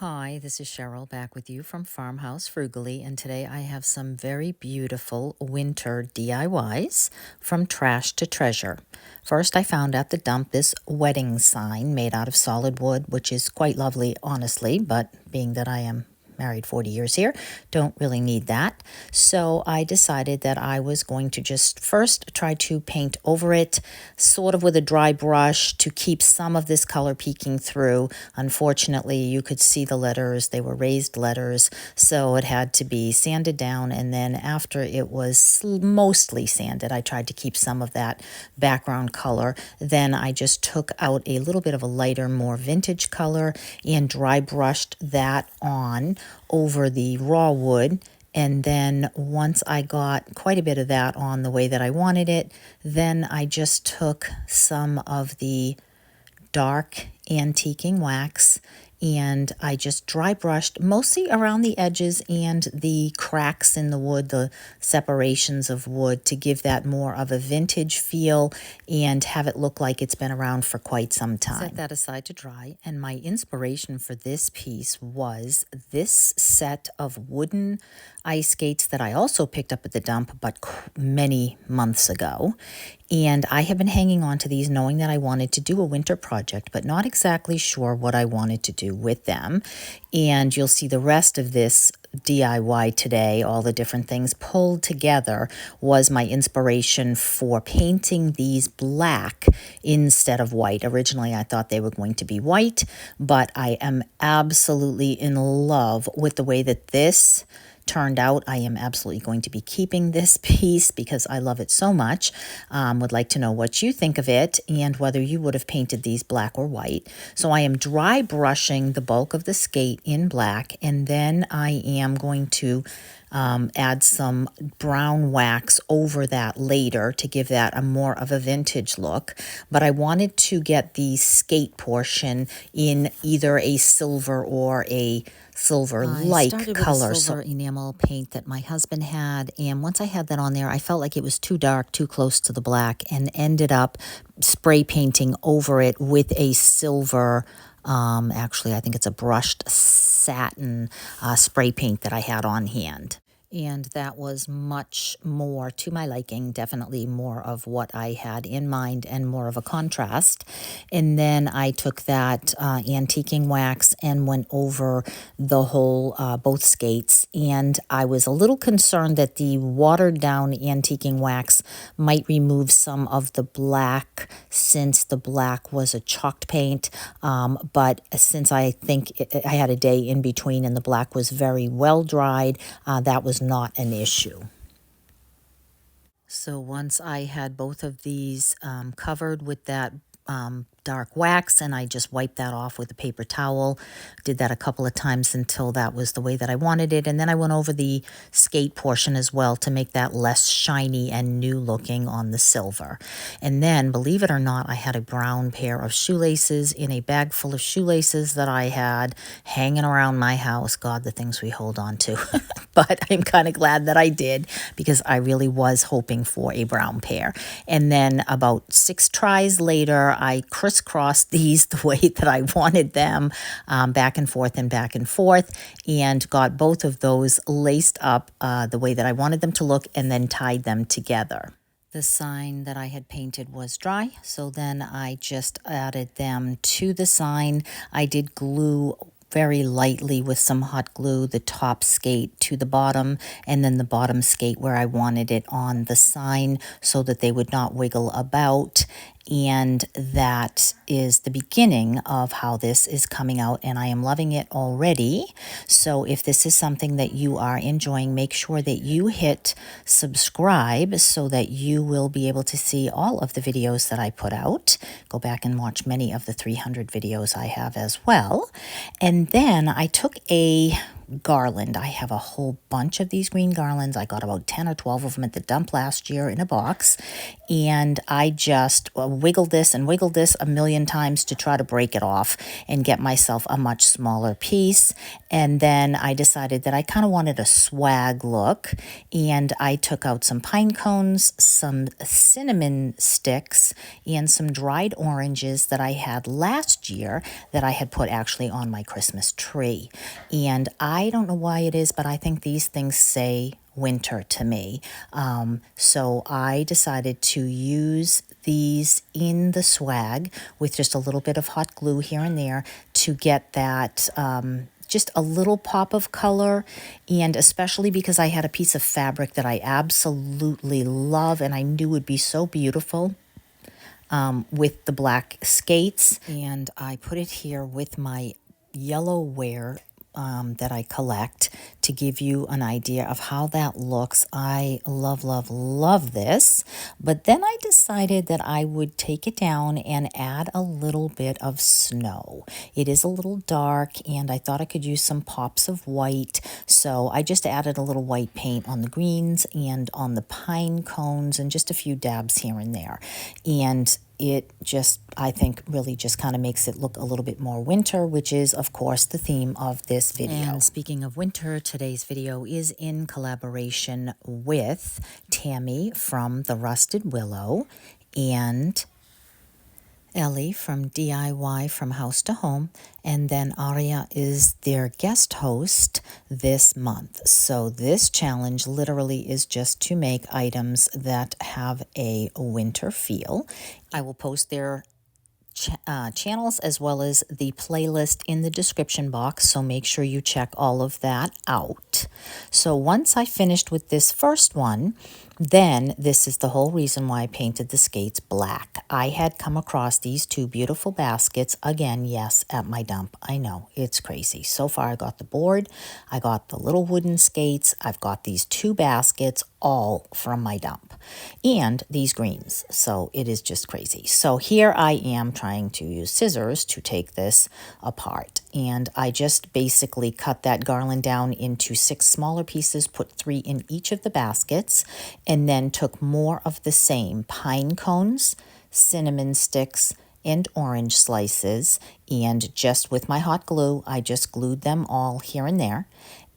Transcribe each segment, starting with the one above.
Hi, this is Cheryl back with you from Farmhouse Frugally, and today I have some very beautiful winter DIYs from trash to treasure. First, I found at the dump this wedding sign made out of solid wood, which is quite lovely, honestly, but being that I am married 40 years here, don't really need that. So I decided that I was going to just first try to paint over it, sort of with a dry brush to keep some of this color peeking through. Unfortunately, you could see the letters, they were raised letters, so it had to be sanded down, and then after it was mostly sanded, I tried to keep some of that background color. Then I just took out a little bit of a lighter, more vintage color and dry brushed that on over the raw wood. And then once I got quite a bit of that on the way that I wanted it, then I just took some of the dark antiquing wax and I just dry brushed mostly around the edges and the cracks in the wood, the separations of wood, to give that more of a vintage feel and have it look like it's been around for quite some time. Set that aside to dry, and my inspiration for this piece was this set of wooden ice skates that I also picked up at the dump, but many months ago. And I have been hanging on to these knowing that I wanted to do a winter project, but not exactly sure what I wanted to do with them. And you'll see the rest of this DIY today, all the different things pulled together, was my inspiration for painting these black instead of white. Originally, I thought they were going to be white, but I am absolutely in love with the way that this turned out. I am absolutely going to be keeping this piece because I love it so much. Would like to know what you think of it and whether you would have painted these black or white. So I am dry brushing the bulk of the skate in black, and then I am going to add some brown wax over that later to give that a more of a vintage look. But I wanted to get the skate portion in either a silver or a silver-like color. I started with a silver enamel paint that my husband had, and once I had that on there, I felt like it was too dark, too close to the black, and ended up spray painting over it with a silver, actually I think it's a brushed satin spray paint that I had on hand. And that was much more to my liking, definitely more of what I had in mind and more of a contrast. And then I took that antiquing wax and went over the whole, both skates. And I was a little concerned that the watered down antiquing wax might remove some of the black, since the black was a chalked paint. But since I think I had a day in between and the black was very well dried, that was not an issue. So once I had both of these covered with that dark wax, and I just wiped that off with a paper towel. Did that a couple of times until that was the way that I wanted it. And then I went over the skate portion as well to make that less shiny and new looking on the silver. And then, believe it or not, I had a brown pair of shoelaces in a bag full of shoelaces that I had hanging around my house. God, the things we hold on to. But I'm kind of glad that I did, because I really was hoping for a brown pair. And then about 6 tries later, I crisscrossed these the way that I wanted them, back and forth and back and forth, and got both of those laced up the way that I wanted them to look, and then tied them together. The sign that I had painted was dry, so then I just added them to the sign. I did glue very lightly with some hot glue the top skate to the bottom, and then the bottom skate where I wanted it on the sign so that they would not wiggle about. And that is the beginning of how this is coming out, and I am loving it already. So if this is something that you are enjoying, make sure that you hit subscribe so that you will be able to see all of the videos that I put out. Go back and watch many of the 300 videos I have as well. And then I took a garland. I have a whole bunch of these green garlands. I got about 10 or 12 of them at the dump last year in a box. And I just wiggled this and wiggled this a million times to try to break it off and get myself a much smaller piece. And then I decided that I kind of wanted a swag look. And I took out some pine cones, some cinnamon sticks, and some dried oranges that I had last year that I had put actually on my Christmas tree. And I don't know why it is, but I think these things say winter to me. So I decided to use these in the swag with just a little bit of hot glue here and there to get that just a little pop of color, and especially because I had a piece of fabric that I absolutely love and I knew would be so beautiful with the black skates. And I put it here with my yellow wear that I collect to give you an idea of how that looks. I love, love, love this. But then I decided that I would take it down and add a little bit of snow. It is a little dark and I thought I could use some pops of white. So I just added a little white paint on the greens and on the pine cones and just a few dabs here and there. And it just, I think, really just kind of makes it look a little bit more winter, which is, of course, the theme of this video. And speaking of winter, today's video is in collaboration with Tammy from The Rusted Willow and Ellie from DIY From House to Home, and then Aria is their guest host this month. So this challenge literally is just to make items that have a winter feel. I will post their channels as well as the playlist in the description box, so make sure you check all of that out. So once I finished with this first one, then this is the whole reason why I painted the skates black. I had come across these two beautiful baskets, again, yes, at my dump. I know, it's crazy. So far I got the board, I got the little wooden skates, I've got these two baskets, all from my dump, and these greens. So it is just crazy. So here I am trying to use scissors to take this apart, and I just basically cut that garland down into 6 smaller pieces, put 3 in each of the baskets, and then took more of the same pine cones, cinnamon sticks, and orange slices, and just with my hot glue, I just glued them all here and there.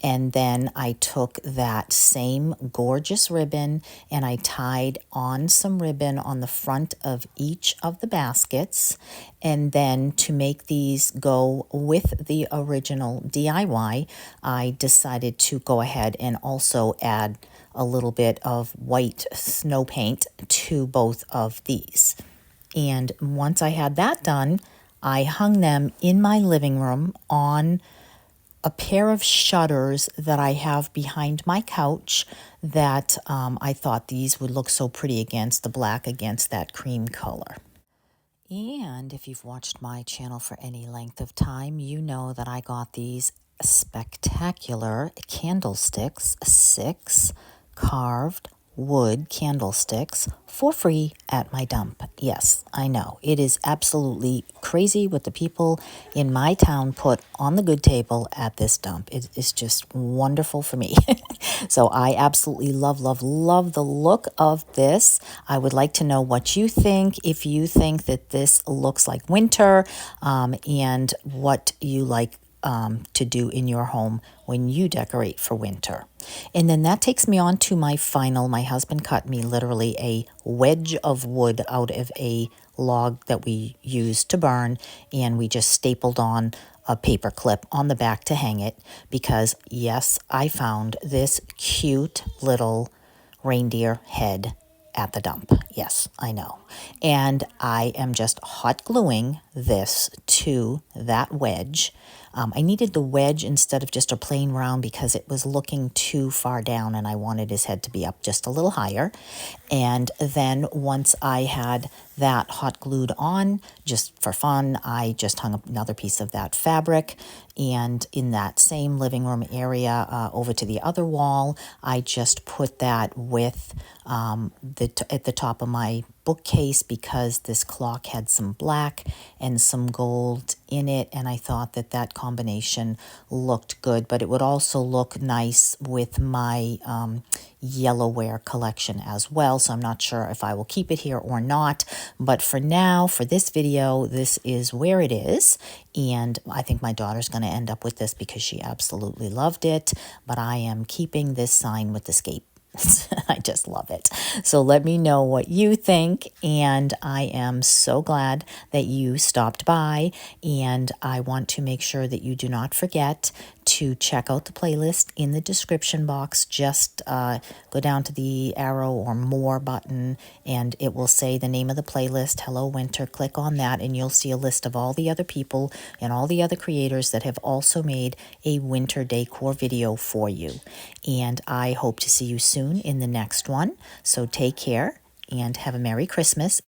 And then I took that same gorgeous ribbon and I tied on some ribbon on the front of each of the baskets. And then to make these go with the original DIY, I decided to go ahead and also add a little bit of white snow paint to both of these. And once I had that done, I hung them in my living room on a pair of shutters that I have behind my couch that I thought these would look so pretty against the black, against that cream color. And if you've watched my channel for any length of time, you know that I got these spectacular candlesticks, 6 carved wood candlesticks for free at my dump. Yes, I know. It is absolutely crazy what the people in my town put on the good table at this dump. It is just wonderful for me. So I absolutely love, love, love the look of this. I would like to know what you think, if you think that this looks like winter, and what you like to do in your home when you decorate for winter. And then that takes me on to my final. My husband cut me literally a wedge of wood out of a log that we used to burn, and we just stapled on a paper clip on the back to hang it because, yes, I found this cute little reindeer head at the dump. Yes, I know. And I am just hot gluing this to that wedge. I needed the wedge instead of just a plain round because it was looking too far down and I wanted his head to be up just a little higher. And then once I had that hot glued on, just for fun, I just hung up another piece of that fabric. And in that same living room area over to the other wall, I just put that with at the top of my bookcase because this clock had some black and some gold in it, and I thought that that combination looked good, but it would also look nice with my yellowware collection as well. So I'm not sure if I will keep it here or not, but for now, for this video, this is where it is, and I think my daughter's going to end up with this because she absolutely loved it, but I am keeping this sign with the scape. I just love it. So let me know what you think, and I am so glad that you stopped by, and I want to make sure that you do not forget to check out the playlist in the description box. Just go down to the arrow or more button, and it will say the name of the playlist, Hello Winter. Click on that, and you'll see a list of all the other people and all the other creators that have also made a winter decor video for you. And I hope to see you soon in the next one. So take care and have a Merry Christmas.